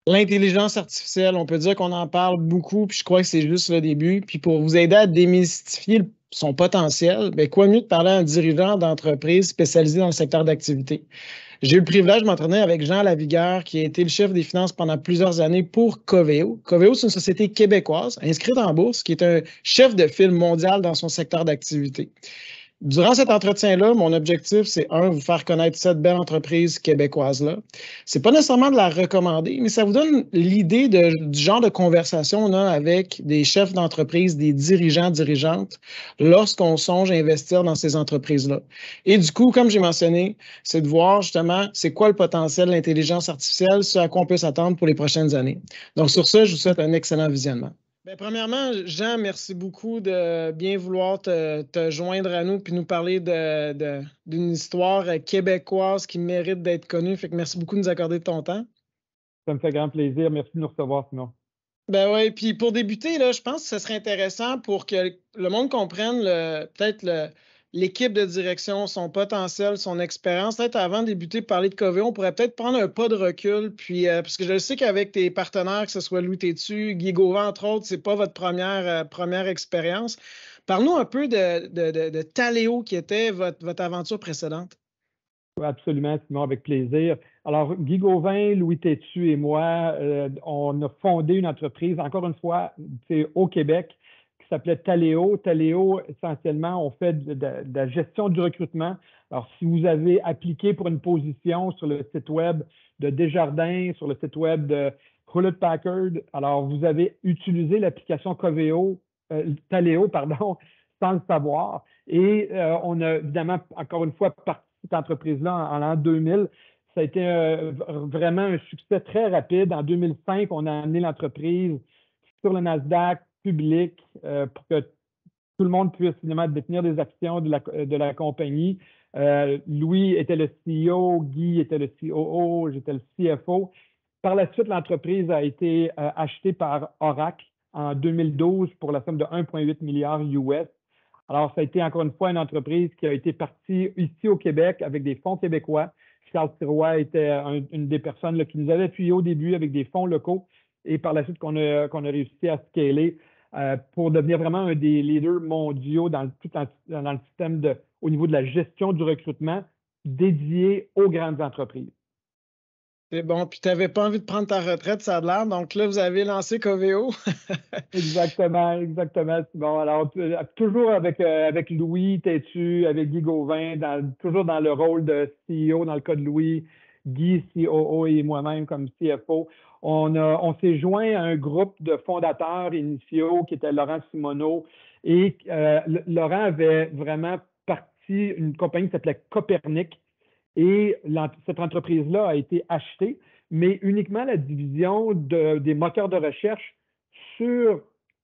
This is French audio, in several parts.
L'intelligence artificielle, on peut dire qu'on en parle beaucoup, puis je crois que c'est juste le début. Puis pour vous aider à démystifier son potentiel, bien, quoi mieux de parler à un dirigeant d'entreprise spécialisé dans le secteur d'activité? J'ai eu le privilège de m'entraîner avec Jean Lavigueur, qui a été le chef des finances pendant plusieurs années pour Coveo. Coveo, c'est une société québécoise inscrite en bourse, qui est un chef de file mondial dans son secteur d'activité. Durant cet entretien-là, mon objectif, c'est vous faire connaître cette belle entreprise québécoise-là. C'est pas nécessairement de la recommander, mais ça vous donne l'idée du genre de conversation qu'on a avec des chefs d'entreprise, des dirigeants, dirigeantes, lorsqu'on songe à investir dans ces entreprises-là. Et du coup, comme j'ai mentionné, c'est de voir justement c'est quoi le potentiel de l'intelligence artificielle, ce à quoi on peut s'attendre pour les prochaines années. Donc, sur ça, je vous souhaite un excellent visionnement. Bien, premièrement, Jean, merci beaucoup de bien vouloir te joindre à nous puis nous parler d'une histoire québécoise qui mérite d'être connue. Fait que merci beaucoup de nous accorder de ton temps. Ça me fait grand plaisir. Merci de nous recevoir, Simon. Ben oui, puis pour débuter, là, je pense que ce serait intéressant pour que le monde comprenne l'équipe de direction, son potentiel, son expérience. Peut-être avant de débuter, parler de Coveo, on pourrait peut-être prendre un pas de recul, puis parce que je sais qu'avec tes partenaires, que ce soit Louis Tétu, Guy Gauvin, entre autres, c'est pas votre première expérience. Parle-nous un peu de Taléo, qui était votre aventure précédente. Absolument, Simon, avec plaisir. Alors, Guy Gauvin, Louis Tétu et moi, on a fondé une entreprise, encore une fois, c'est au Québec, qui s'appelait Taléo. Taléo, essentiellement, on fait de la gestion du recrutement. Alors, si vous avez appliqué pour une position sur le site web de Desjardins, sur le site web de Hewlett-Packard, alors vous avez utilisé l'application Coveo, Taléo, pardon, sans le savoir. Et on a évidemment, encore une fois, participé cette entreprise-là en l'an 2000. Ça a été vraiment un succès très rapide. En 2005, on a amené l'entreprise sur le Nasdaq public pour que tout le monde puisse finalement détenir des actions de la compagnie. Louis était le CEO, Guy était le COO, j'étais le CFO. Par la suite, l'entreprise a été achetée par Oracle en 2012 pour la somme de 1,8 milliard US. Alors, ça a été encore une fois une entreprise qui a été partie ici au Québec avec des fonds québécois. Charles Sirois était une des personnes là, qui nous avait appuyé au début avec des fonds locaux et par la suite qu'on a réussi à scaler pour devenir vraiment un des leaders mondiaux dans le système au niveau de la gestion du recrutement dédié aux grandes entreprises. C'est bon, puis tu n'avais pas envie de prendre ta retraite, ça a l'air. Donc là, vous avez lancé Coveo. Exactement, exactement. Bon, alors, toujours avec Louis Tétu, avec Guy Gauvin, toujours dans le rôle de CEO dans le cas de Louis, Guy, COO et moi-même comme CFO. On s'est joint à un groupe de fondateurs initiaux qui était Laurent Simoneau. Et Laurent avait vraiment parti une compagnie qui s'appelait Copernic. Et cette entreprise-là a été achetée, mais uniquement la division des moteurs de recherche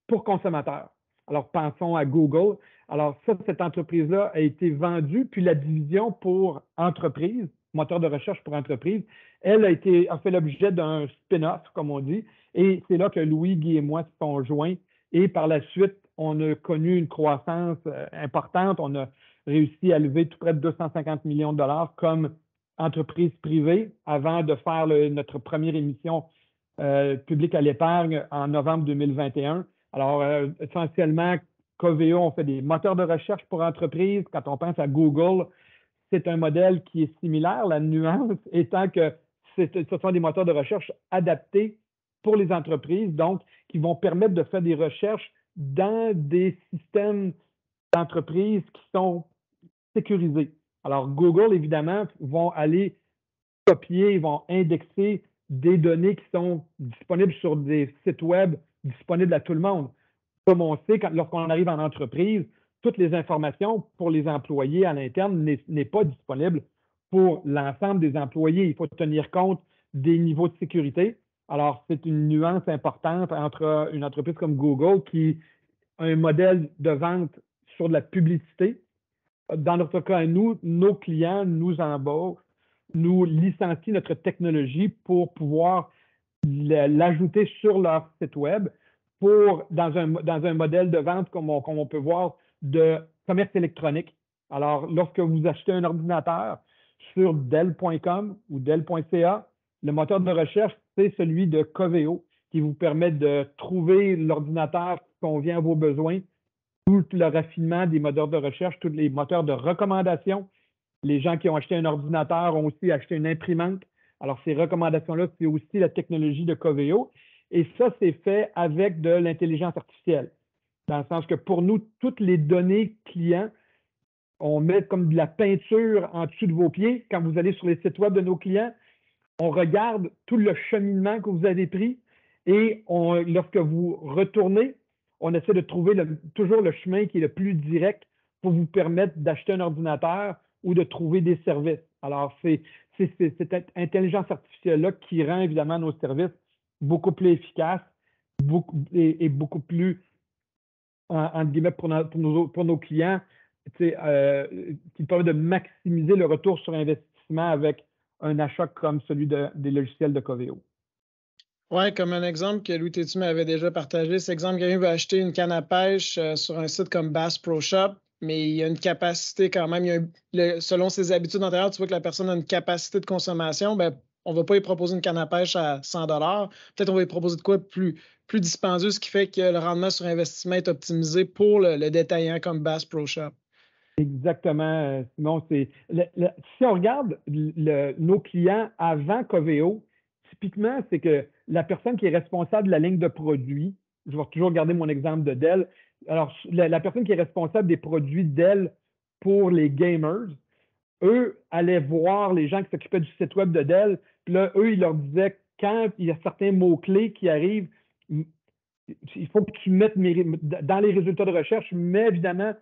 pour consommateurs. Alors, pensons à Google. Alors, cette entreprise-là a été vendue, puis la division pour entreprise, moteur de recherche pour entreprise, elle a fait l'objet d'un spin-off, comme on dit, et c'est là que Louis, Guy et moi se sont joints. Et par la suite, on a connu une croissance importante. On a réussi à lever tout près de 250 millions de dollars comme entreprise privée avant de faire notre première émission publique à l'épargne en novembre 2021. Alors, essentiellement, Coveo, on fait des moteurs de recherche pour entreprises. Quand on pense à Google, c'est un modèle qui est similaire. La nuance étant que ce sont des moteurs de recherche adaptés pour les entreprises, donc qui vont permettre de faire des recherches dans des systèmes d'entreprises qui sont sécurisés. Alors, Google, évidemment, vont aller copier, ils vont indexer des données qui sont disponibles sur des sites web disponibles à tout le monde. Comme on sait, lorsqu'on arrive en entreprise, toutes les informations pour les employés à l'interne n'est pas disponible pour l'ensemble des employés. Il faut tenir compte des niveaux de sécurité. Alors, c'est une nuance importante entre une entreprise comme Google qui a un modèle de vente sur de la publicité. Dans notre cas, nous, nos clients nous embauchent, nous licencient notre technologie pour pouvoir l'ajouter sur leur site web dans un modèle de vente comme on peut voir de commerce électronique. Alors, lorsque vous achetez un ordinateur sur Dell.com ou Dell.ca, Le moteur de recherche, c'est celui de Coveo, qui vous permet de trouver l'ordinateur qui convient à vos besoins, tout le raffinement des moteurs de recherche, tous les moteurs de recommandation. Les gens qui ont acheté un ordinateur ont aussi acheté une imprimante. Alors, ces recommandations-là, c'est aussi la technologie de Coveo. Et ça, c'est fait avec de l'intelligence artificielle. Dans le sens que pour nous, toutes les données clients, on met comme de la peinture en dessous de vos pieds. Quand vous allez sur les sites web de nos clients, on regarde tout le cheminement que vous avez pris et lorsque vous retournez, on essaie de trouver toujours le chemin qui est le plus direct pour vous permettre d'acheter un ordinateur ou de trouver des services. Alors, c'est cette intelligence artificielle-là qui rend évidemment nos services beaucoup plus efficaces et beaucoup plus, entre guillemets, pour nos clients, qui permet de maximiser le retour sur investissement avec un achat comme celui des logiciels de Coveo. Oui, comme un exemple que Louis Tétu m'avait déjà partagé, c'est exemple quelqu'un veut acheter une canne à pêche sur un site comme Bass Pro Shop, mais il y a une capacité quand même, selon ses habitudes antérieures, tu vois que la personne a une capacité de consommation, ben, on ne va pas lui proposer une canne à pêche à 100 $. Peut-être on va lui proposer de quoi plus dispendieux, ce qui fait que le rendement sur investissement est optimisé pour le détaillant comme Bass Pro Shop. Exactement, Simon. Si on regarde nos clients avant Coveo, typiquement, c'est que la personne qui est responsable de la ligne de produits, je vais toujours garder mon exemple de Dell. Alors, la personne qui est responsable des produits Dell pour les gamers, eux allaient voir les gens qui s'occupaient du site web de Dell, puis là, eux, ils leur disaient quand il y a certains mots-clés qui arrivent, il faut que tu mettes dans les résultats de recherche, mais évidemment,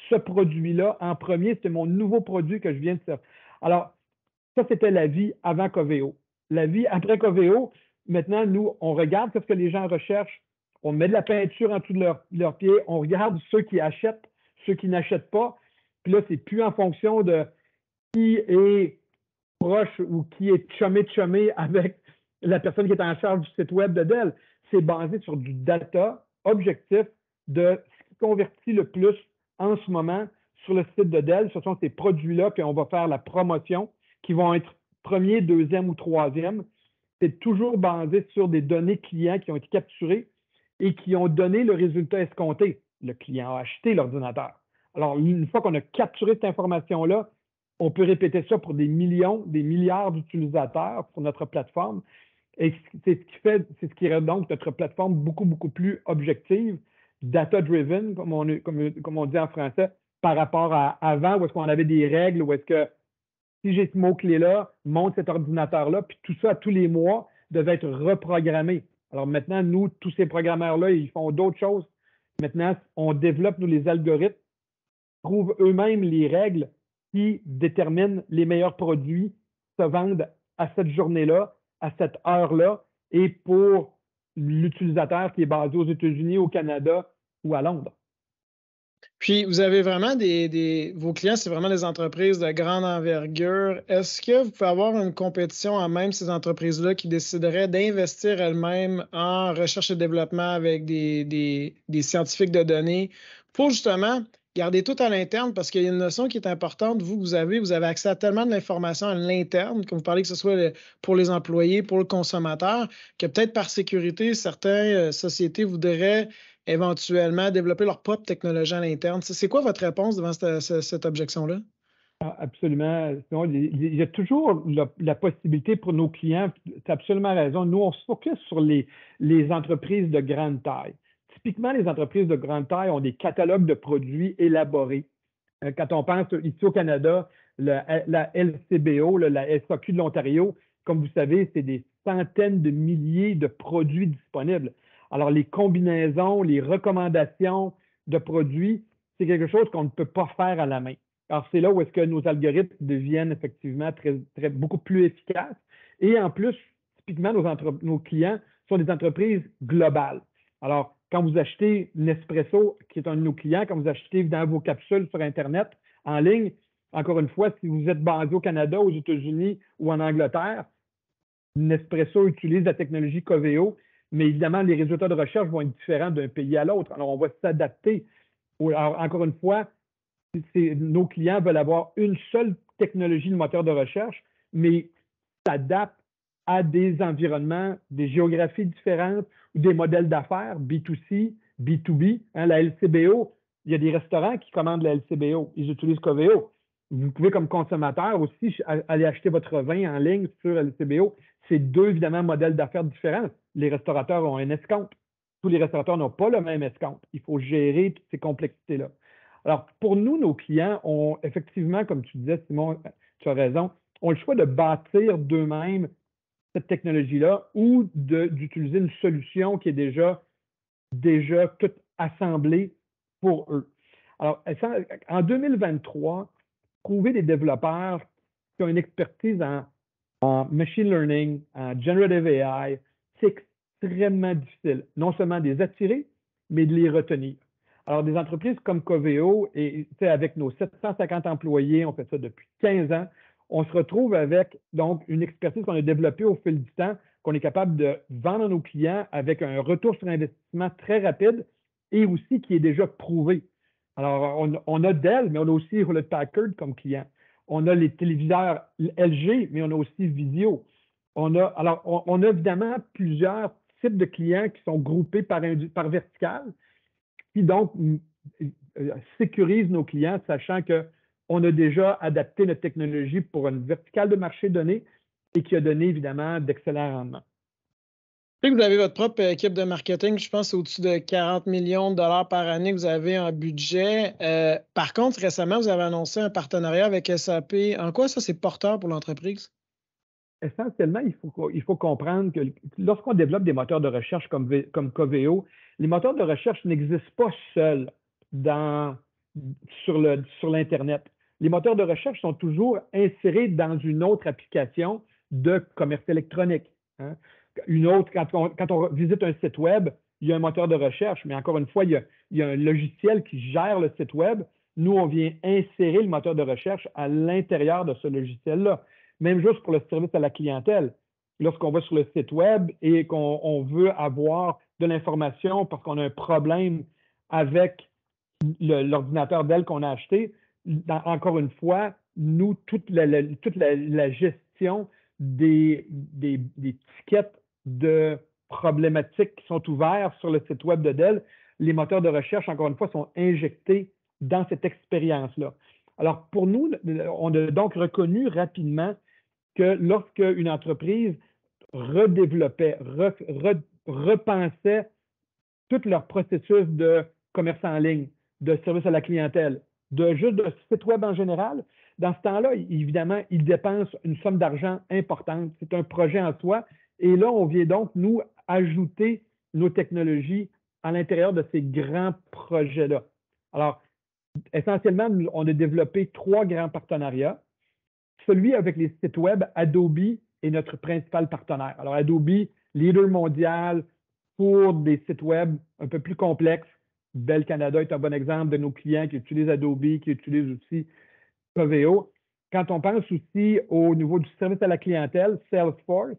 ce produit-là en premier, c'est mon nouveau produit que je viens de faire. Alors, ça, c'était la vie avant Coveo. La vie après Coveo, maintenant, nous, on regarde ce que les gens recherchent, on met de la peinture en dessous de leurs pieds, on regarde ceux qui achètent, ceux qui n'achètent pas, puis là, c'est plus en fonction de qui est proche ou qui est chumé avec la personne qui est en charge du site web de Dell. C'est basé sur du data objectif de ce qui convertit le plus en ce moment sur le site de Dell. Ce sont ces produits-là, puis on va faire la promotion qui vont être premier, deuxième ou troisième. C'est toujours basé sur des données clients qui ont été capturées et qui ont donné le résultat escompté. Le client a acheté l'ordinateur. Alors, une fois qu'on a capturé cette information-là, on peut répéter ça pour des millions, des milliards d'utilisateurs sur notre plateforme. Et c'est ce qui rend donc notre plateforme beaucoup, beaucoup plus objective, data-driven, comme on dit en français, par rapport à avant, où est-ce qu'on avait des règles, où est-ce que si j'ai ce mot-clé-là, monte cet ordinateur-là, puis tout ça, tous les mois, devait être reprogrammé. Alors maintenant, nous, tous ces programmeurs-là, ils font d'autres choses. Maintenant, on développe, nous, les algorithmes, trouvent eux-mêmes les règles qui déterminent les meilleurs produits se vendent à cette journée-là, à cette heure-là, et pour l'utilisateur qui est basé aux États-Unis, au Canada ou à Londres. Puis, vous avez vraiment vos clients, c'est vraiment des entreprises de grande envergure. Est-ce que vous pouvez avoir une compétition à même ces entreprises-là qui décideraient d'investir elles-mêmes en recherche et développement avec des scientifiques de données pour justement garder tout à l'interne? Parce qu'il y a une notion qui est importante. Vous avez accès à tellement d'informations à l'interne, comme vous parlez, que ce soit pour les employés, pour le consommateur, que peut-être par sécurité, certaines sociétés voudraient éventuellement développer leur propre technologie à l'interne. C'est quoi votre réponse devant cette objection-là? Absolument. Il y a toujours la possibilité pour nos clients, tu as absolument raison. Nous, on se focus sur les entreprises de grande taille. Typiquement, les entreprises de grande taille ont des catalogues de produits élaborés. Quand on pense ici au Canada, la LCBO, la SAQ de l'Ontario, comme vous savez, c'est des centaines de milliers de produits disponibles. Alors, les combinaisons, les recommandations de produits, c'est quelque chose qu'on ne peut pas faire à la main. Alors, c'est là où est-ce que nos algorithmes deviennent effectivement beaucoup plus efficaces. Et en plus, typiquement, nos clients sont des entreprises globales. Alors, quand vous achetez Nespresso, qui est un de nos clients, quand vous achetez dans vos capsules sur Internet, en ligne, encore une fois, si vous êtes basé au Canada, aux États-Unis ou en Angleterre, Nespresso utilise la technologie Coveo, mais évidemment, les résultats de recherche vont être différents d'un pays à l'autre. Alors, on va s'adapter. Alors, encore une fois, nos clients veulent avoir une seule technologie de moteur de recherche, mais s'adaptent à des environnements, des géographies différentes ou des modèles d'affaires, B2C, B2B. Hein, la LCBO, il y a des restaurants qui commandent la LCBO, ils utilisent Coveo. Vous pouvez, comme consommateur aussi, aller acheter votre vin en ligne sur LCBO. C'est deux, évidemment, modèles d'affaires différents. Les restaurateurs ont un escompte. Tous les restaurateurs n'ont pas le même escompte. Il faut gérer toutes ces complexités-là. Alors, pour nous, nos clients ont effectivement, comme tu disais, Simon, tu as raison, ont le choix de bâtir d'eux-mêmes cette technologie-là ou d'utiliser une solution qui est déjà toute assemblée pour eux. Alors, en 2023, trouver des développeurs qui ont une expertise en machine learning, en generative AI, c'est extrêmement difficile. Non seulement de les attirer, mais de les retenir. Alors, des entreprises comme Coveo, et avec nos 750 employés, on fait ça depuis 15 ans, on se retrouve avec donc une expertise qu'on a développée au fil du temps, qu'on est capable de vendre à nos clients avec un retour sur investissement très rapide et aussi qui est déjà prouvé. Alors, on a Dell, mais on a aussi Hewlett Packard comme client. On a les téléviseurs LG, mais on a aussi Vizio. On a évidemment plusieurs types de clients qui sont groupés par vertical, qui donc sécurisent nos clients, sachant qu'on a déjà adapté notre technologie pour une verticale de marché donné et qui a donné évidemment d'excellents rendements. Vous avez votre propre équipe de marketing, je pense au-dessus de 40 millions de dollars par année que vous avez en budget. Par contre, récemment, vous avez annoncé un partenariat avec SAP. En quoi ça, c'est porteur pour l'entreprise? Essentiellement, il faut comprendre que lorsqu'on développe des moteurs de recherche comme Coveo, les moteurs de recherche n'existent pas seuls sur l'Internet. Les moteurs de recherche sont toujours insérés dans une autre application de commerce électronique. Hein. Une autre, quand on visite un site web, il y a un moteur de recherche, mais encore une fois, il y a un logiciel qui gère le site web. Nous, on vient insérer le moteur de recherche à l'intérieur de ce logiciel-là. Même juste pour le service à la clientèle. Lorsqu'on va sur le site web et qu'on veut avoir de l'information parce qu'on a un problème avec l'ordinateur Dell qu'on a acheté, encore une fois, nous, toute la gestion des tickets de problématiques qui sont ouverts sur le site web de Dell, les moteurs de recherche, encore une fois, sont injectés dans cette expérience-là. Alors, pour nous, on a donc reconnu rapidement que lorsque une entreprise redéveloppait, repensait tout leur processus de commerce en ligne, de service à la clientèle, juste de site web en général, dans ce temps-là, évidemment, ils dépensent une somme d'argent importante. C'est un projet en soi. Et là, on vient donc, nous, ajouter nos technologies à l'intérieur de ces grands projets-là. Alors, essentiellement, on a développé 3 grands partenariats. Celui avec les sites web, Adobe est notre principal partenaire. Alors, Adobe, leader mondial pour des sites web un peu plus complexes. Bell Canada est un bon exemple de nos clients qui utilisent Adobe, qui utilisent aussi Coveo. Quand on pense aussi au niveau du service à la clientèle, Salesforce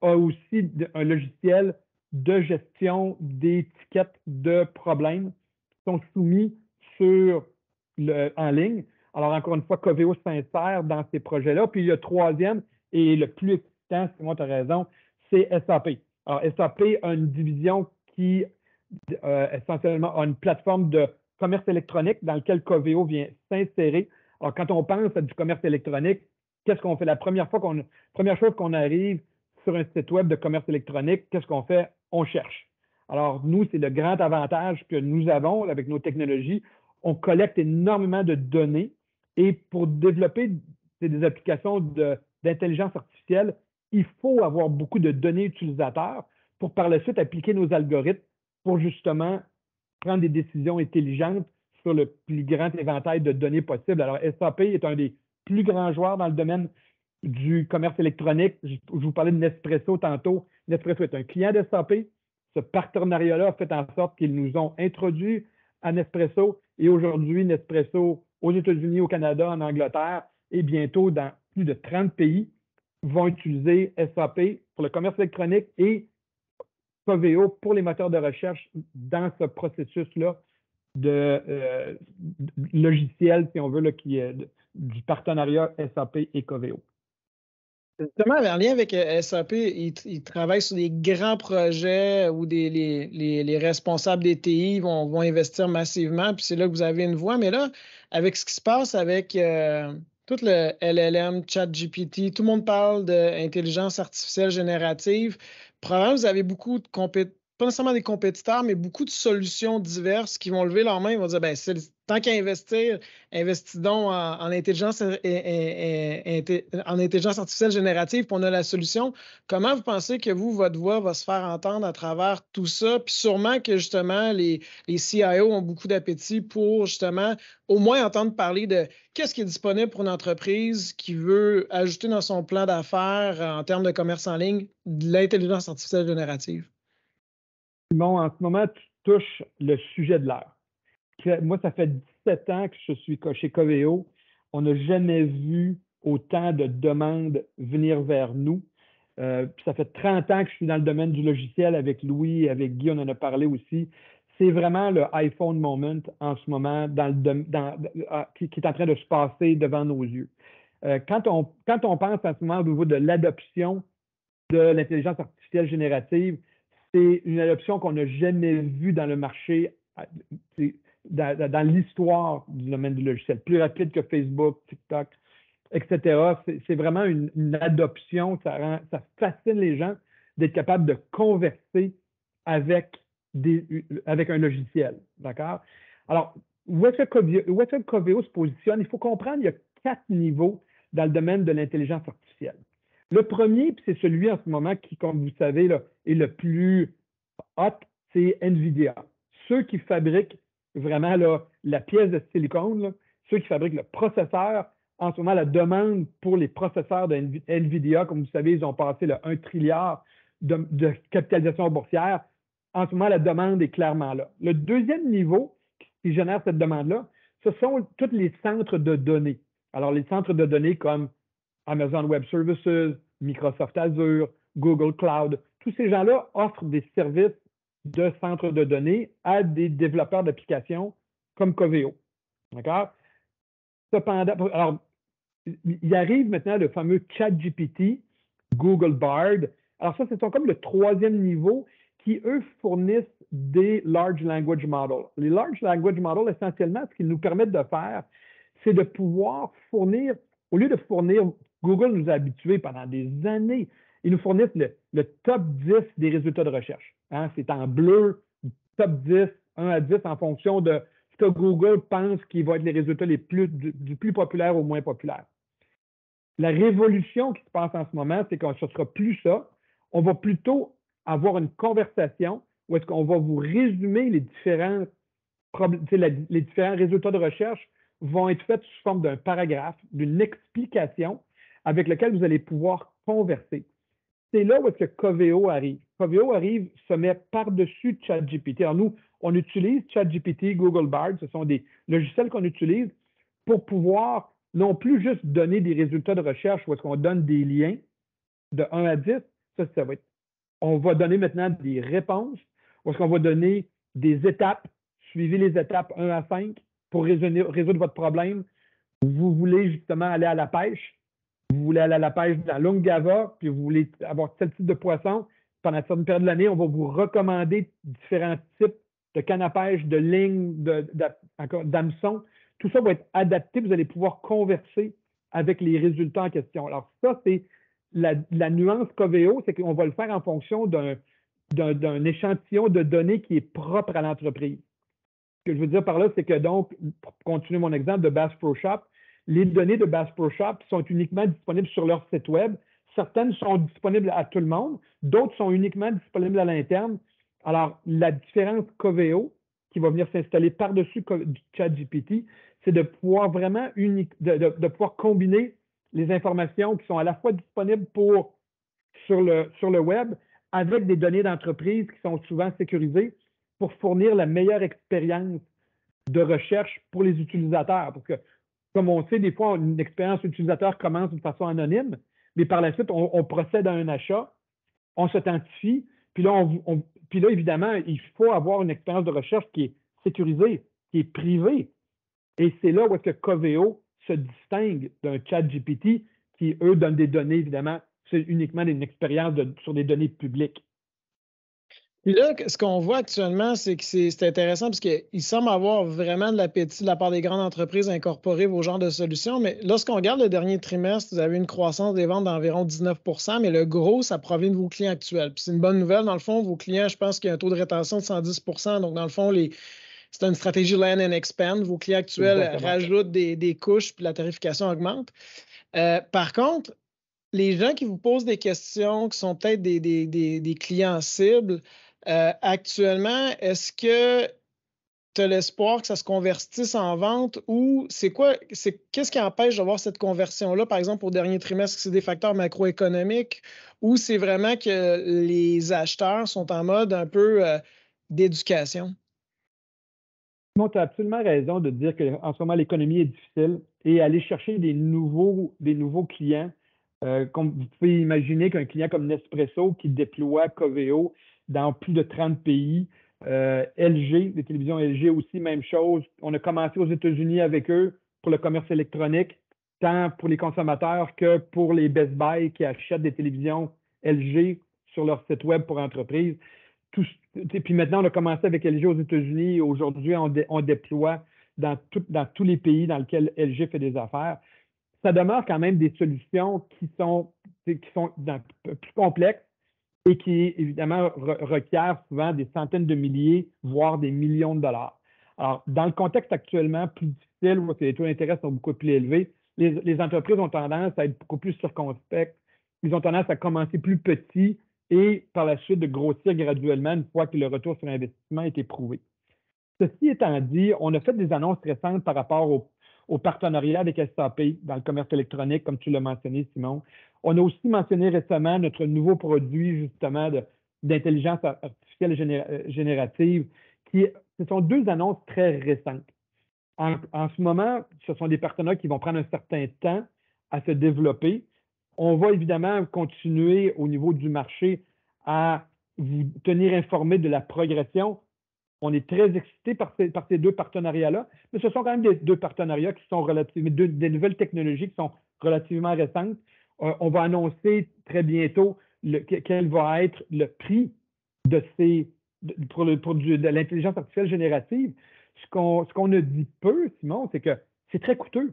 a aussi un logiciel de gestion des tickets de problèmes qui sont soumis en ligne. Alors, encore une fois, Coveo s'insère dans ces projets-là. Puis, le troisième et le plus excitant, Simon, tu as raison, c'est SAP. Alors, SAP a une division qui, essentiellement, a une plateforme de commerce électronique dans laquelle Coveo vient s'insérer. Alors, quand on pense à du commerce électronique, qu'est-ce qu'on fait? La première chose qu'on arrive sur un site web de commerce électronique, qu'est-ce qu'on fait? On cherche. Alors, nous, c'est le grand avantage que nous avons avec nos technologies. On collecte énormément de données et pour développer des applications d'intelligence artificielle, il faut avoir beaucoup de données utilisateurs pour par la suite appliquer nos algorithmes pour justement prendre des décisions intelligentes sur le plus grand éventail de données possibles. Alors, SAP est un des plus grands joueurs dans le domaine du commerce électronique. Je vous parlais de Nespresso tantôt. Nespresso est un client de SAP. Ce partenariat-là a fait en sorte qu'ils nous ont introduits à Nespresso et aujourd'hui, Nespresso aux États-Unis, au Canada, en Angleterre et bientôt dans plus de 30 pays vont utiliser SAP pour le commerce électronique et Coveo pour les moteurs de recherche dans ce processus-là de logiciel, si on veut, là, qui est du partenariat SAP et Coveo. Justement, en lien avec SAP, ils travaillent sur des grands projets où les responsables des TI vont investir massivement, puis c'est là que vous avez une voix. Mais là, avec ce qui se passe avec tout le LLM, ChatGPT, tout le monde parle d'intelligence artificielle générative. Probablement, vous avez beaucoup de pas nécessairement des compétiteurs, mais beaucoup de solutions diverses qui vont lever leurs mains et vont dire, ben, tant qu'à investir, investis donc en intelligence artificielle générative, puis on a la solution. Comment vous pensez que votre voix va se faire entendre à travers tout ça? Puis sûrement que justement, les CIO ont beaucoup d'appétit pour justement au moins entendre parler de qu'est-ce qui est disponible pour une entreprise qui veut ajouter dans son plan d'affaires en termes de commerce en ligne de l'intelligence artificielle générative. Simon, en ce moment, tu touches le sujet de l'heure. Moi, ça fait 17 ans que je suis chez Coveo. On n'a jamais vu autant de demandes venir vers nous. Ça fait 30 ans que je suis dans le domaine du logiciel avec Louis, avec Guy, on en a parlé aussi. C'est vraiment le iPhone moment en ce moment qui est en train de se passer devant nos yeux. Quand on pense en ce moment au niveau de l'adoption de l'intelligence artificielle générative, c'est une adoption qu'on n'a jamais vue dans le marché, dans l'histoire du domaine du logiciel, plus rapide que Facebook, TikTok, etc. C'est vraiment une adoption, ça fascine les gens d'être capable de converser avec un logiciel. D'accord? Alors, où est-ce que Coveo se positionne? Il faut comprendre qu'il y a 4 niveaux dans le domaine de l'intelligence artificielle. Le premier, c'est celui en ce moment qui, comme vous savez, là, est le plus hot, c'est NVIDIA. Ceux qui fabriquent vraiment là, la pièce de silicone, là, ceux qui fabriquent le processeur, en ce moment, la demande pour les processeurs de NVIDIA, comme vous savez, ils ont passé le 1 trilliard de capitalisation boursière. En ce moment, la demande est clairement là. Le deuxième niveau qui génère cette demande-là, ce sont tous les centres de données. Alors, les centres de données comme Amazon Web Services, Microsoft Azure, Google Cloud, tous ces gens-là offrent des services de centres de données à des développeurs d'applications comme Coveo. D'accord? Cependant, alors, il arrive maintenant le fameux ChatGPT, Google Bard. Alors ça, c'est comme le troisième niveau qui, eux, fournissent des Large Language Models. Les Large Language Models, essentiellement, ce qu'ils nous permettent de faire, c'est de pouvoir fournir, au lieu de fournir, Google nous a habitués pendant des années, ils nous fournissent le top 10 des résultats de recherche. Hein? C'est en bleu, top 10, 1 à 10 en fonction de ce que Google pense qui vont être les résultats du plus populaire au moins populaire. La révolution qui se passe en ce moment, c'est que ce ne sera plus ça. On va plutôt avoir une conversation où est-ce qu'on va vous résumer les différents résultats de recherche vont être faits sous forme d'un paragraphe, d'une explication avec lequel vous allez pouvoir converser. C'est là où est-ce que Coveo arrive. Coveo arrive, se met par-dessus ChatGPT. Alors nous, on utilise ChatGPT, Google Bard, ce sont des logiciels qu'on utilise pour pouvoir non plus juste donner des résultats de recherche où est-ce qu'on donne des liens de 1 à 10, ça va être. On va donner maintenant des réponses, où est-ce qu'on va donner des étapes, suivez les étapes 1 à 5 pour résoudre votre problème. Vous voulez justement aller à la pêche, vous voulez aller à la pêche dans l'Ungava, puis vous voulez avoir tel type de poisson. Pendant une certaine période de l'année, on va vous recommander différents types de canne à pêche, de lignes, d'hameçons. Tout ça va être adapté, vous allez pouvoir converser avec les résultats en question. Alors ça, c'est la nuance Coveo, c'est qu'on va le faire en fonction d'un échantillon de données qui est propre à l'entreprise. Ce que je veux dire par là, c'est que donc, pour continuer mon exemple de Bass Pro Shop, les données de Bass Pro Shop sont uniquement disponibles sur leur site web. Certaines sont disponibles à tout le monde, d'autres sont uniquement disponibles à l'interne. Alors, la différence Coveo, qui va venir s'installer par-dessus ChatGPT, c'est de pouvoir vraiment de pouvoir combiner les informations qui sont à la fois disponibles sur le web avec des données d'entreprise qui sont souvent sécurisées pour fournir la meilleure expérience de recherche pour les utilisateurs. Parce que, comme on sait, des fois, une expérience utilisateur commence de façon anonyme, mais par la suite, on procède à un achat, on s'authentifie, puis là, évidemment, il faut avoir une expérience de recherche qui est sécurisée, qui est privée. Et c'est là où est-ce que Coveo se distingue d'un ChatGPT qui, eux, donne des données, évidemment, c'est uniquement une expérience sur des données publiques. Puis là, ce qu'on voit actuellement, c'est que c'est intéressant parce qu'il semble avoir vraiment de l'appétit de la part des grandes entreprises à incorporer vos genres de solutions. Mais lorsqu'on regarde le dernier trimestre, vous avez une croissance des ventes d'environ 19 %, mais le gros, ça provient de vos clients actuels. Puis c'est une bonne nouvelle. Dans le fond, vos clients, je pense qu'il y a un taux de rétention de 110 %. Donc, dans le fond, c'est une stratégie land and expand. Vos clients actuels rajoutent des couches, puis la tarification augmente. Par contre, les gens qui vous posent des questions, qui sont peut-être des clients cibles, actuellement, est-ce que tu as l'espoir que ça se convertisse en vente ou qu'est-ce qui empêche d'avoir cette conversion-là, par exemple, au dernier trimestre, c'est des facteurs macroéconomiques ou c'est vraiment que les acheteurs sont en mode un peu d'éducation? Non, tu as absolument raison de dire qu'en ce moment, l'économie est difficile et aller chercher des nouveaux clients, comme vous pouvez imaginer qu'un client comme Nespresso qui déploie Coveo dans plus de 30 pays, LG, les télévisions LG aussi, même chose. On a commencé aux États-Unis avec eux pour le commerce électronique, tant pour les consommateurs que pour les Best Buy qui achètent des télévisions LG sur leur site web pour entreprise. Puis maintenant, on a commencé avec LG aux États-Unis. Aujourd'hui, on déploie dans tous les pays dans lesquels LG fait des affaires. Ça demeure quand même des solutions qui sont plus complexes et qui, évidemment, requièrent souvent des centaines de milliers, voire des millions de dollars. Alors, dans le contexte actuellement plus difficile, où les taux d'intérêt sont beaucoup plus élevés, les entreprises ont tendance à être beaucoup plus circonspectes. Ils ont tendance à commencer plus petits et par la suite de grossir graduellement une fois que le retour sur investissement est éprouvé. Ceci étant dit, on a fait des annonces récentes par rapport au partenariat avec SAP dans le commerce électronique, comme tu l'as mentionné, Simon. On a aussi mentionné récemment notre nouveau produit, justement, d'intelligence artificielle générative, ce sont deux annonces très récentes. En ce moment, ce sont des partenaires qui vont prendre un certain temps à se développer. On va évidemment continuer au niveau du marché à vous tenir informé de la progression. On est très excités par ces deux partenariats-là, mais ce sont quand même des deux partenariats qui sont des nouvelles technologies qui sont relativement récentes. On va annoncer très bientôt quel va être le prix pour de l'intelligence artificielle générative. Ce qu'on a dit peu, Simon, c'est que c'est très coûteux.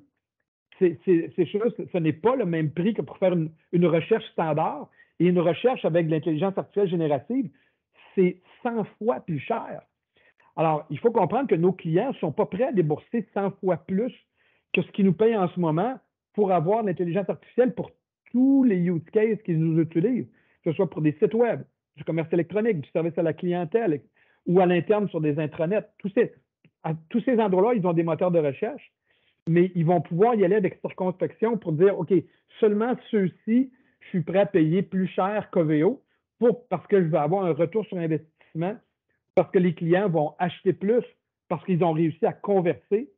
Ce n'est pas le même prix que pour faire une recherche standard et une recherche avec de l'intelligence artificielle générative, c'est 100 fois plus cher. Alors, il faut comprendre que nos clients ne sont pas prêts à débourser 100 fois plus que ce qu'ils nous payent en ce moment pour avoir de l'intelligence artificielle pour tous les use cases qu'ils nous utilisent, que ce soit pour des sites web, du commerce électronique, du service à la clientèle ou à l'interne sur des intranets. À tous ces endroits-là, ils ont des moteurs de recherche, mais ils vont pouvoir y aller avec circonspection pour dire, OK, seulement ceux-ci, je suis prêt à payer plus cher Coveo parce que je veux avoir un retour sur investissement, parce que les clients vont acheter plus, parce qu'ils ont réussi à converser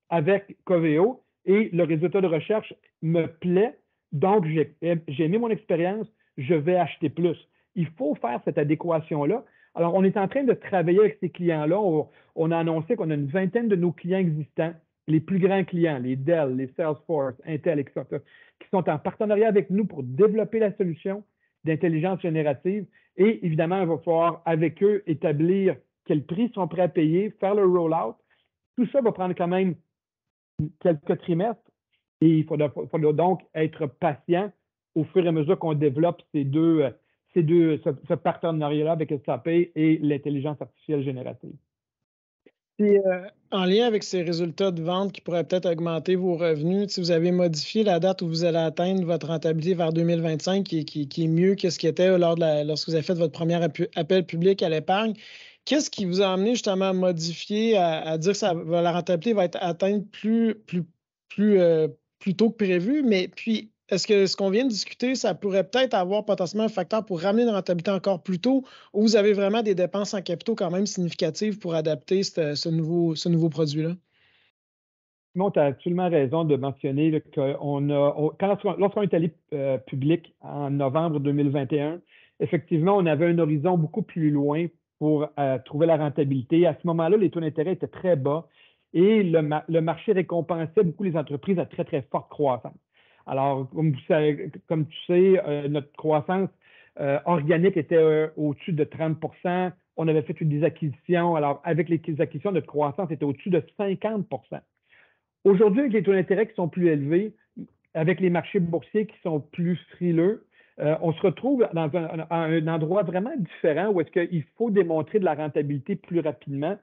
avec Coveo et le résultat de recherche me plaît, donc j'ai aimé mon expérience, je vais acheter plus. Il faut faire cette adéquation-là. Alors, on est en train de travailler avec ces clients-là. On a annoncé qu'on a une vingtaine de nos clients existants, les plus grands clients, les Dell, les Salesforce, Intel, etc., qui sont en partenariat avec nous pour développer la solution d'intelligence générative. Et évidemment, il va falloir avec eux établir quel prix ils sont prêts à payer, faire le rollout. Tout ça va prendre quand même quelques trimestres et il faudra donc être patient au fur et à mesure qu'on développe ce partenariat-là avec SAP et l'intelligence artificielle générative. Puis, en lien avec ces résultats de vente qui pourraient peut-être augmenter vos revenus, si vous avez modifié la date où vous allez atteindre votre rentabilité vers 2025, qui est mieux que ce qui était lorsque vous avez fait votre premier appel public à l'épargne, qu'est-ce qui vous a amené justement à modifier, à dire que la rentabilité va être atteinte plus tôt que prévu? Mais puis, est-ce que ce qu'on vient de discuter, ça pourrait peut-être avoir potentiellement un facteur pour ramener une rentabilité encore plus tôt, ou vous avez vraiment des dépenses en capitaux quand même significatives pour adapter ce nouveau produit-là? Non, tu as absolument raison de mentionner lorsqu'on est allé public en novembre 2021, effectivement, on avait un horizon beaucoup plus loin pour trouver la rentabilité. À ce moment-là, les taux d'intérêt étaient très bas et le marché récompensait beaucoup les entreprises à très, très forte croissance. Alors, comme tu sais, notre croissance organique était au-dessus de 30%. On avait fait des acquisitions. Alors, avec les acquisitions, notre croissance était au-dessus de 50%. Aujourd'hui, avec les taux d'intérêt qui sont plus élevés, avec les marchés boursiers qui sont plus frileux, on se retrouve dans un endroit vraiment différent où est-ce qu'il faut démontrer de la rentabilité plus rapidement.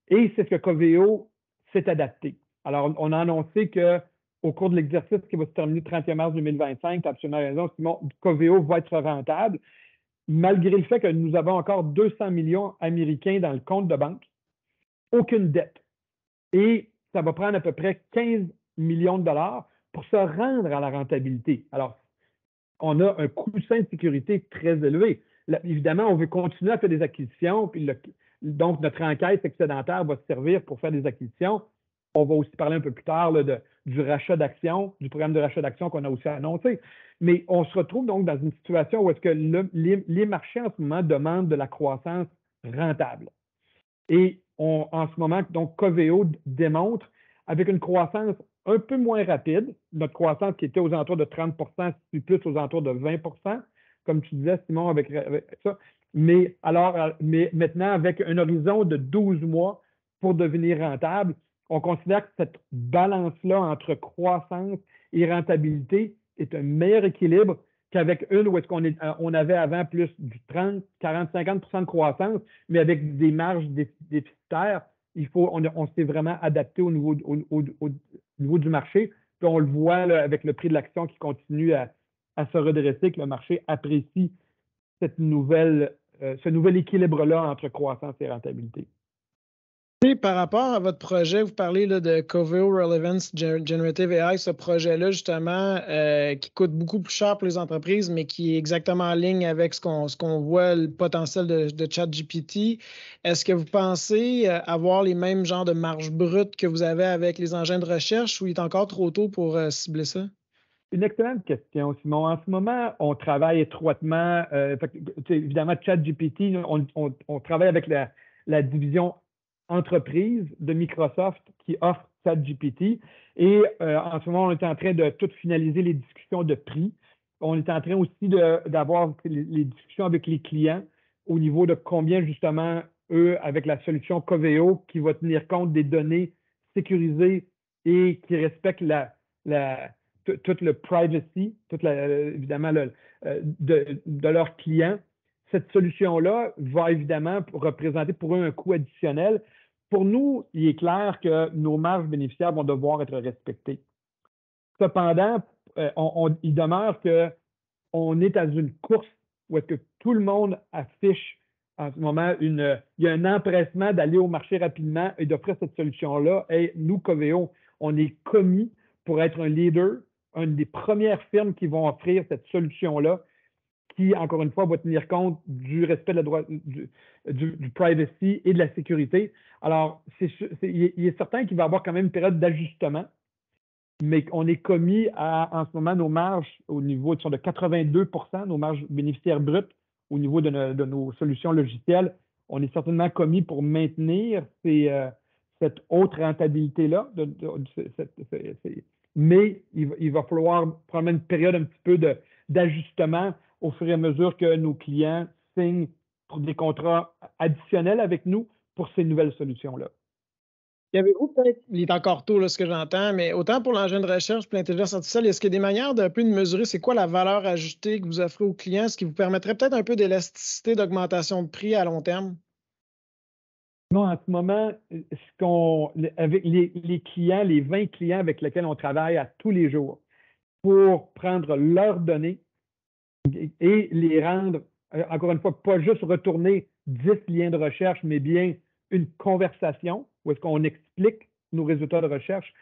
Et c'est ce que Coveo s'est adapté. Alors, on a annoncé qu'au cours de l'exercice qui va se terminer le 31 mars 2025, tu as absolument raison, Simon, Coveo va être rentable, malgré le fait que nous avons encore 200 millions américains dans le compte de banque, aucune dette. Et ça va prendre à peu près 15 millions de dollars pour se rendre à la rentabilité. Alors, on a un coussin de sécurité très élevé. Là, évidemment, on veut continuer à faire des acquisitions, puis donc notre enquête excédentaire va servir pour faire des acquisitions. On va aussi parler un peu plus tard là, du rachat d'actions, du programme de rachat d'actions qu'on a aussi annoncé. Mais on se retrouve donc dans une situation où est-ce que les marchés en ce moment demandent de la croissance rentable. Et en ce moment, donc, Coveo démontre, avec une croissance un peu moins rapide, notre croissance qui était aux alentours de 30 puis plus aux alentours de 20 comme tu disais, Simon, avec ça. Mais maintenant, avec un horizon de 12 mois pour devenir rentable, on considère que cette balance-là entre croissance et rentabilité est un meilleur équilibre qu'avec une où est-ce on avait avant plus du 30, 40, 50 de croissance, mais avec des marges déficitaires, on s'est vraiment adapté au niveau du marché. Puis on le voit là, avec le prix de l'action qui continue à se redresser, que le marché apprécie ce nouvel équilibre-là entre croissance et rentabilité. Et par rapport à votre projet, vous parlez là, de Coveo Relevance Generative AI, ce projet-là justement qui coûte beaucoup plus cher pour les entreprises, mais qui est exactement en ligne avec ce qu'on voit, le potentiel de ChatGPT. Est-ce que vous pensez avoir les mêmes genres de marges brutes que vous avez avec les engins de recherche ou il est encore trop tôt pour cibler ça? Une excellente question, Simon. En ce moment, on travaille étroitement. Évidemment, ChatGPT, on travaille avec la division entreprise de Microsoft qui offre ChatGPT. Et en ce moment, on est en train de tout finaliser les discussions de prix. On est en train aussi d'avoir les discussions avec les clients au niveau de combien, justement, eux, avec la solution Coveo, qui va tenir compte des données sécurisées et qui respecte tout le privacy, évidemment, de leurs clients. Cette solution-là va évidemment représenter pour eux un coût additionnel. Pour nous, il est clair que nos marges bénéficiaires vont devoir être respectées. Cependant, il demeure qu'on est dans une course où est-ce que tout le monde affiche en ce moment il y a un empressement d'aller au marché rapidement et d'offrir cette solution-là. Et nous, Coveo, on est commis pour être un leader, une des premières firmes qui vont offrir cette solution-là, qui, encore une fois, va tenir compte du respect de du privacy et de la sécurité. Alors, il est certain qu'il va y avoir quand même une période d'ajustement, mais on est commis en ce moment, nos marges au niveau de 82 nos marges bénéficiaires brutes au niveau de nos solutions logicielles. On est certainement commis pour maintenir cette haute rentabilité-là. Mais il va falloir prendre une période un petit peu d'ajustement au fur et à mesure que nos clients signent pour des contrats additionnels avec nous pour ces nouvelles solutions-là. Y avez-vous peut-être, il est encore tôt, là, ce que j'entends, mais autant pour l'engin de recherche, pour l'intelligence artificielle, est-ce qu'il y a des manières d'un peu de mesurer c'est quoi la valeur ajoutée que vous offrez aux clients, ce qui vous permettrait peut-être un peu d'élasticité d'augmentation de prix à long terme? Non, en ce moment, avec les clients, les 20 clients avec lesquels on travaille à tous les jours pour prendre leurs données et les rendre, encore une fois, pas juste retourner 10 liens de recherche, mais bien une conversation où est-ce qu'on explique nos résultats de recherche.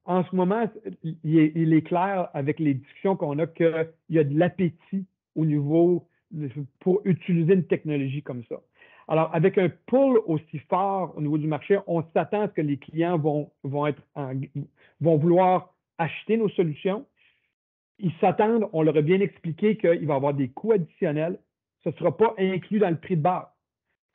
En ce moment, il est clair avec les discussions qu'on a qu'il y a de l'appétit au niveau pour utiliser une technologie comme ça. Alors, avec un pull aussi fort au niveau du marché, on s'attend à ce que les clients vont vouloir acheter nos solutions. Ils s'attendent, on leur a bien expliqué qu'il va y avoir des coûts additionnels. Ce ne sera pas inclus dans le prix de base.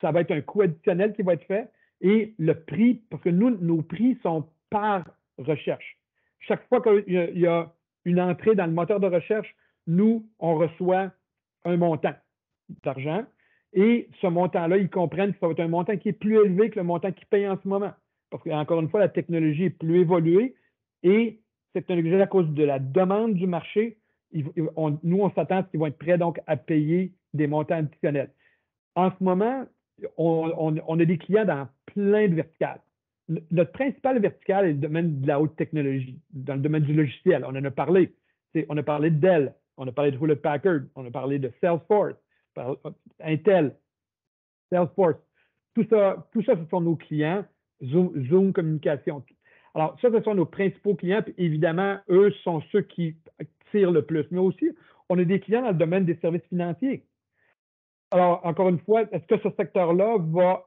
Ça va être un coût additionnel qui va être fait. Et le prix, parce que nous, nos prix sont par recherche. Chaque fois qu'il y a une entrée dans le moteur de recherche, nous, on reçoit un montant d'argent. Et ce montant-là, ils comprennent que ça va être un montant qui est plus élevé que le montant qu'ils payent en ce moment. Parce qu'encore une fois, la technologie est plus évoluée et cette technologie, à cause de la demande du marché, nous, on s'attend à ce qu'ils vont être prêts donc à payer des montants additionnels. En ce moment, on a des clients dans plein de verticales. Notre principal vertical est le domaine de la haute technologie, dans le domaine du logiciel. On en a parlé. On a parlé de Dell, on a parlé de Hewlett Packard, on a parlé de Salesforce, Intel, Salesforce. Tout ça, ce sont nos clients. Zoom Communication. Alors, ça, ce sont nos principaux clients. Puis évidemment, eux sont ceux qui tirent le plus. Mais aussi, on a des clients dans le domaine des services financiers. Alors, encore une fois, est-ce que ce secteur-là va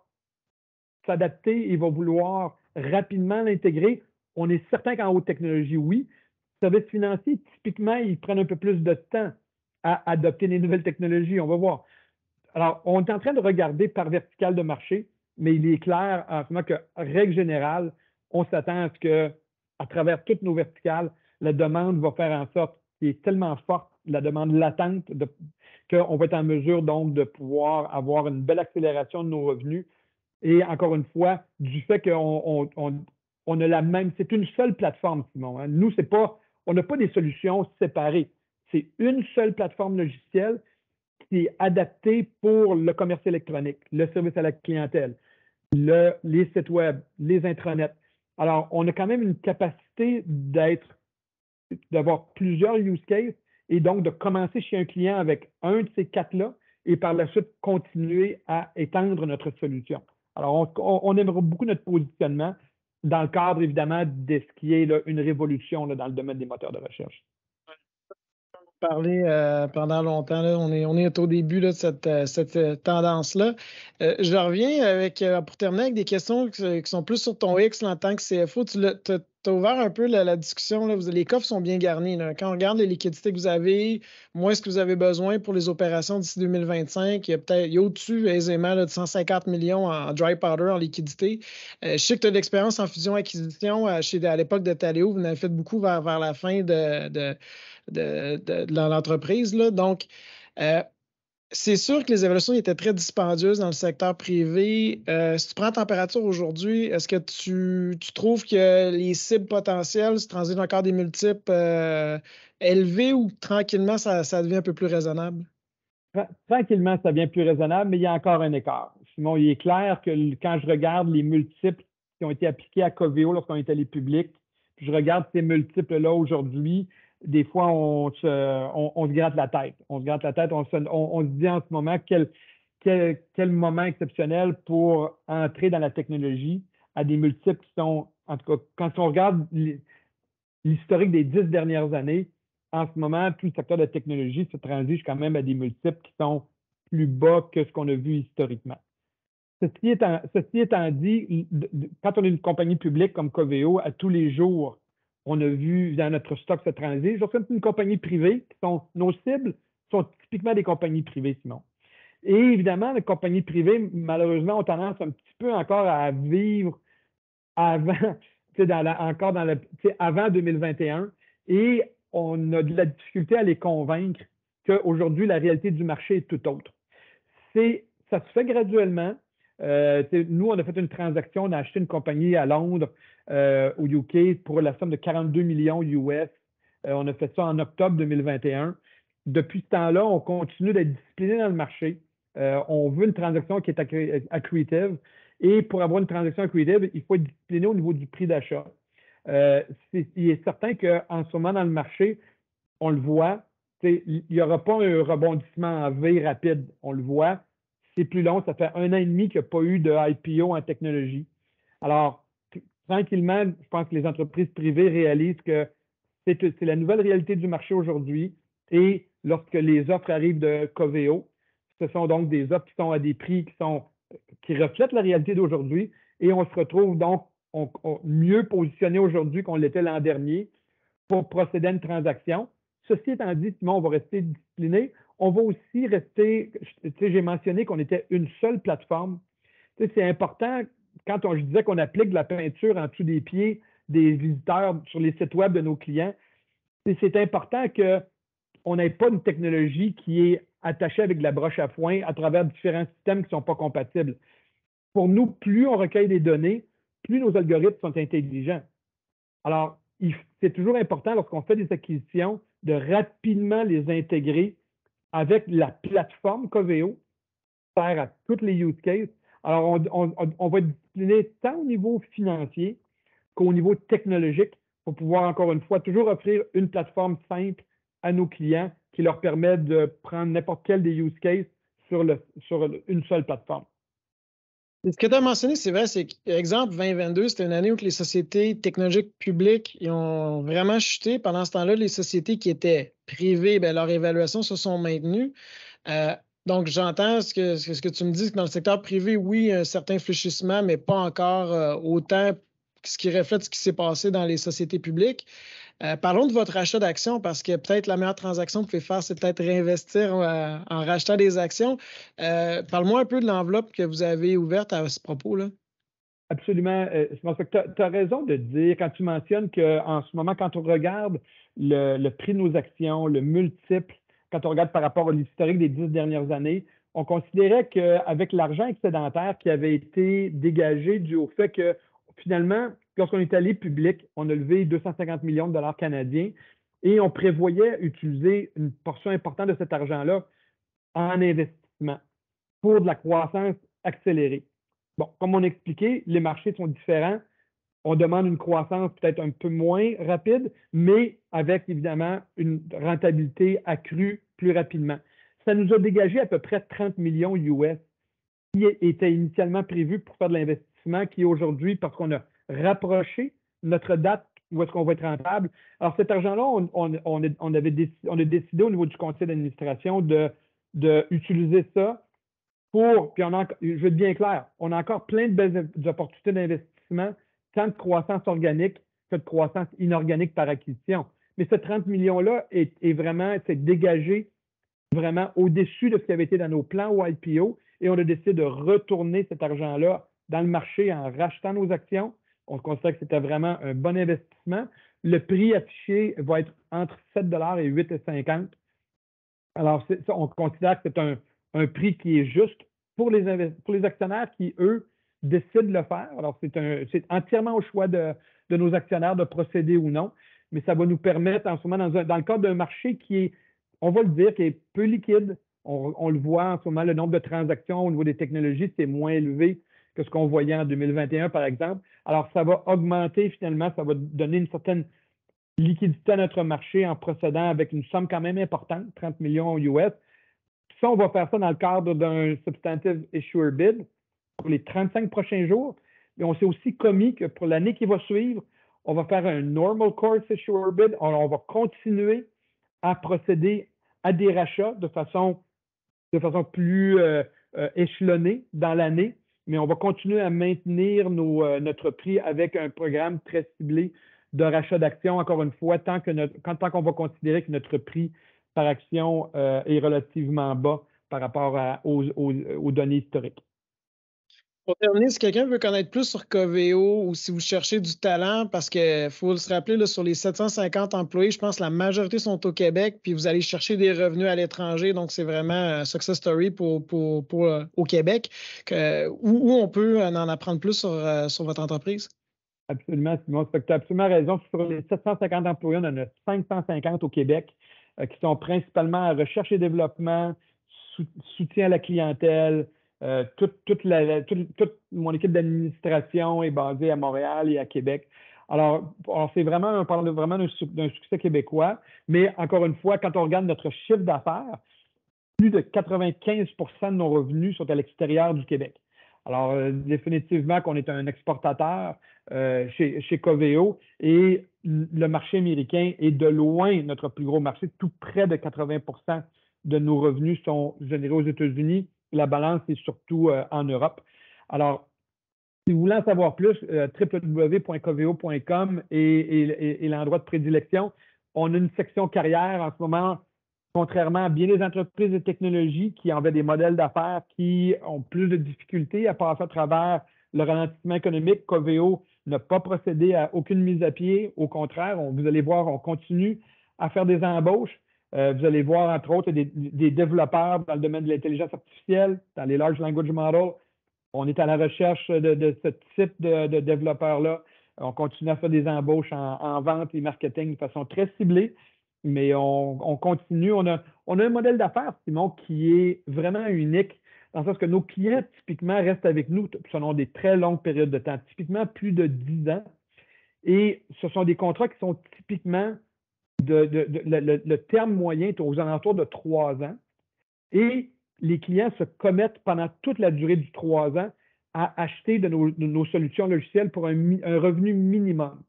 s'adapter et va vouloir rapidement l'intégrer? On est certain qu'en haute technologie, oui. Services financiers, typiquement, ils prennent un peu plus de temps à adopter les nouvelles technologies. On va voir. Alors, on est en train de regarder par verticale de marché, mais il est clair en ce moment que, règle générale, on s'attend à ce que, à travers toutes nos verticales, la demande va faire en sorte qu'il est tellement forte, la demande latente, qu'on va être en mesure donc de pouvoir avoir une belle accélération de nos revenus. Et encore une fois, du fait qu'on a la même, c'est une seule plateforme, Simon. Hein. Nous, c'est pas, on n'a pas des solutions séparées. C'est une seule plateforme logicielle qui est adaptée pour le commerce électronique, le service à la clientèle, les sites web, les intranets. Alors, on a quand même une capacité d'avoir plusieurs use cases et donc de commencer chez un client avec un de ces quatre-là et par la suite continuer à étendre notre solution. Alors, on aimerait beaucoup notre positionnement dans le cadre, évidemment, de ce qui est là, une révolution là, dans le domaine des moteurs de recherche. Parlé pendant longtemps. Là. On est au début là, de cette tendance-là. Je reviens avec, pour terminer avec des questions qui sont plus sur ton X là, en tant que CFO. Tu as ouvert un peu la discussion. Là. Les coffres sont bien garnis. Là. Quand on regarde les liquidités que vous avez, moins ce que vous avez besoin pour les opérations d'ici 2025, il y a au-dessus aisément là, de 150 millions en dry powder, en liquidité. Je sais que tu as de l'expérience en fusion-acquisition à l'époque de Taleo. Vous en avez fait beaucoup vers la fin de l'entreprise. Là. Donc, c'est sûr que les évaluations étaient très dispendieuses dans le secteur privé. Si tu prends température aujourd'hui, est-ce que tu trouves que les cibles potentielles se transitent encore des multiples élevés ou tranquillement, ça devient un peu plus raisonnable? Tranquillement, ça devient plus raisonnable, mais il y a encore un écart. Simon, il est clair que quand je regarde les multiples qui ont été appliqués à Coveo lorsqu'on est allé public, puis je regarde ces multiples-là aujourd'hui, des fois, on se gratte la tête. On se gratte la tête, on se dit en ce moment quel moment exceptionnel pour entrer dans la technologie à des multiples qui sont, en tout cas, quand on regarde l'historique des 10 dernières années, en ce moment, tout le secteur de la technologie se transige quand même à des multiples qui sont plus bas que ce qu'on a vu historiquement. Ceci étant dit, quand on est une compagnie publique comme Coveo, à tous les jours, on a vu dans notre stock se transiger. Lorsqu'on est une compagnie privée, nos cibles sont typiquement des compagnies privées, Simon. Et évidemment, les compagnies privées, malheureusement, ont tendance un petit peu encore à vivre avant, avant 2021. Et on a de la difficulté à les convaincre qu'aujourd'hui, la réalité du marché est tout autre. Ça se fait graduellement. Nous, on a fait une transaction, on a acheté une compagnie à Londres, au UK, pour la somme de 42 millions US. On a fait ça en octobre 2021. Depuis ce temps-là, on continue d'être discipliné dans le marché. On veut une transaction qui est accretive. Et pour avoir une transaction accretive, il faut être discipliné au niveau du prix d'achat. Il est certain qu'en ce moment, dans le marché, on le voit, il n'y aura pas un rebondissement en V rapide. On le voit. C'est plus long. Ça fait 1 an et demi qu'il n'y a pas eu de IPO en technologie. Alors, tranquillement, je pense que les entreprises privées réalisent que c'est la nouvelle réalité du marché aujourd'hui. Et lorsque les offres arrivent de Coveo, ce sont donc des offres qui sont à des prix qui reflètent la réalité d'aujourd'hui. Et on se retrouve donc mieux positionné aujourd'hui qu'on l'était l'an dernier pour procéder à une transaction. Ceci étant dit, Simon, on va rester discipliné. On va aussi rester, j'ai mentionné qu'on était une seule plateforme. C'est important, quand je disais qu'on applique de la peinture en dessous des pieds des visiteurs sur les sites web de nos clients, c'est important qu'on n'ait pas une technologie qui est attachée avec de la broche à foin à travers différents systèmes qui ne sont pas compatibles. Pour nous, plus on recueille des données, plus nos algorithmes sont intelligents. Alors, c'est toujours important lorsqu'on fait des acquisitions de rapidement les intégrer avec la plateforme Coveo, faire à tous les use cases. Alors, on va être discipliné tant au niveau financier qu'au niveau technologique pour pouvoir, encore une fois, toujours offrir une plateforme simple à nos clients qui leur permet de prendre n'importe quel des use cases sur une seule plateforme. Ce que tu as mentionné, c'est vrai, c'est exemple 2022, c'était une année où les sociétés technologiques publiques ils ont vraiment chuté. Pendant ce temps-là, les sociétés qui étaient privées, bien, leurs évaluations se sont maintenues. Donc, j'entends ce que tu me dis, que dans le secteur privé, oui, un certain fléchissement, mais pas encore autant ce qui reflète ce qui s'est passé dans les sociétés publiques. Parlons de votre achat d'actions parce que peut-être la meilleure transaction que vous pouvez faire, c'est peut-être réinvestir en rachetant des actions. Parle-moi un peu de l'enveloppe que vous avez ouverte à ce propos-là. Absolument. Je pense que tu as raison de dire, quand tu mentionnes qu'en ce moment, quand on regarde le prix de nos actions, le multiple, quand on regarde par rapport à l'historique des 10 dernières années, on considérait qu'avec l'argent excédentaire qui avait été dégagé dû au fait que finalement, lorsqu'on est allé public, on a levé 250 millions de dollars canadiens et on prévoyait utiliser une portion importante de cet argent-là en investissement pour de la croissance accélérée. Bon, comme on a expliqué, les marchés sont différents. On demande une croissance peut-être un peu moins rapide, mais avec évidemment une rentabilité accrue plus rapidement. Ça nous a dégagé à peu près 30 millions US qui étaient initialement prévus pour faire de l'investissement, qui aujourd'hui, parce qu'on a rapproché notre date où est-ce qu'on va être rentable. Alors cet argent-là, on a décidé au niveau du conseil d'administration d'utiliser ça puis je vais être bien clair, on a encore plein de belles opportunités d'investissement, tant de croissance organique que de croissance inorganique par acquisition. Mais ce 30 millions-là est vraiment, c'est dégagé vraiment au-dessus de ce qui avait été dans nos plans au IPO et on a décidé de retourner cet argent-là dans le marché en rachetant nos actions. On considère que c'était vraiment un bon investissement. Le prix affiché va être entre 7 et 8,50 $. Alors, on considère que c'est un prix qui est juste pour les actionnaires qui, eux, décident de le faire. Alors, c'est entièrement au choix de nos actionnaires de procéder ou non, mais ça va nous permettre en ce moment, dans le cadre d'un marché qui est, on va le dire, qui est peu liquide. On le voit en ce moment, le nombre de transactions au niveau des technologies, c'est moins élevé que ce qu'on voyait en 2021, par exemple. Alors, ça va augmenter finalement, ça va donner une certaine liquidité à notre marché en procédant avec une somme quand même importante, 30 millions US. Puis ça, on va faire ça dans le cadre d'un substantive issuer bid pour les 35 prochains jours. Et on s'est aussi commis que pour l'année qui va suivre, on va faire un normal course issuer bid. On va continuer à procéder à des rachats de façon plus échelonnée dans l'année, mais on va continuer à maintenir notre prix avec un programme très ciblé de rachat d'actions, encore une fois, tant qu'on va considérer que notre prix par action est relativement bas par rapport aux données historiques. Pour terminer, si quelqu'un veut connaître plus sur Coveo ou si vous cherchez du talent, parce qu'il faut se rappeler, là, sur les 750 employés, je pense que la majorité sont au Québec, puis vous allez chercher des revenus à l'étranger, donc c'est vraiment un success story au Québec. Où on peut en apprendre plus sur votre entreprise? Absolument, Simon. Tu as absolument raison. Sur les 750 employés, on en a 550 au Québec qui sont principalement à recherche et développement, soutien à la clientèle. Toute mon équipe d'administration est basée à Montréal et à Québec. Alors c'est vraiment, on parle vraiment d'un succès québécois, mais encore une fois, quand on regarde notre chiffre d'affaires, plus de 95 % de nos revenus sont à l'extérieur du Québec. Alors, définitivement qu'on est un exportateur chez Coveo et le marché américain est de loin notre plus gros marché. Tout près de 80 % de nos revenus sont générés aux États-Unis. La balance est surtout en Europe. Alors, si vous voulez en savoir plus, www.coveo.com est l'endroit de prédilection. On a une section carrière en ce moment. Contrairement à bien des entreprises de technologie qui avaient des modèles d'affaires qui ont plus de difficultés à passer à travers le ralentissement économique, Coveo n'a pas procédé à aucune mise à pied. Au contraire, vous allez voir, on continue à faire des embauches. Vous allez voir, entre autres, des développeurs dans le domaine de l'intelligence artificielle, dans les large language models. On est à la recherche de ce type de développeurs-là. On continue à faire des embauches en vente et marketing de façon très ciblée, mais on continue. On a un modèle d'affaires, Simon, qui est vraiment unique, dans le sens que nos clients, typiquement, restent avec nous selon des très longues périodes de temps, typiquement plus de 10 ans. Et ce sont des contrats qui sont typiquement le terme moyen est aux alentours de 3 ans. Et les clients se commettent pendant toute la durée du 3 ans à acheter de nos solutions logicielles pour un revenu minimum.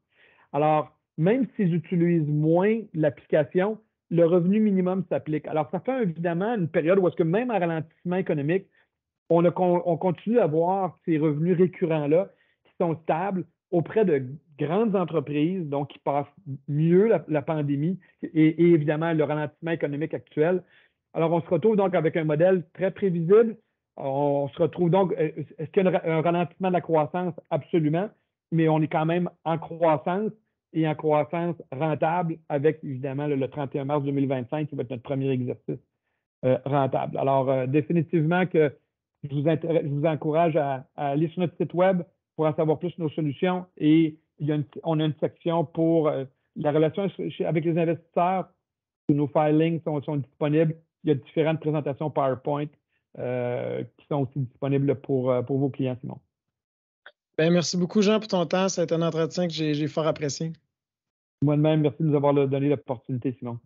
Alors, même s'ils utilisent moins l'application, le revenu minimum s'applique. Alors, ça fait évidemment une période où est-ce que même en ralentissement économique, on continue à avoir ces revenus récurrents-là qui sont stables auprès de grandes entreprises, donc qui passent mieux la pandémie et évidemment le ralentissement économique actuel. Alors, on se retrouve donc avec un modèle très prévisible. On se retrouve donc, est-ce qu'il y a un ralentissement de la croissance? Absolument, mais on est quand même en croissance et en croissance rentable avec, évidemment, le 31 mars 2025 qui va être notre premier exercice rentable. Alors, définitivement que je vous encourage à aller sur notre site web pour en savoir plus sur nos solutions et on a une section pour la relation avec les investisseurs. Nos filings sont disponibles. Il y a différentes présentations PowerPoint qui sont aussi disponibles pour vos clients, Simon. Bien, merci beaucoup, Jean, pour ton temps. C'est un entretien que j'ai fort apprécié. Moi-même, merci de nous avoir donné l'opportunité, Simon.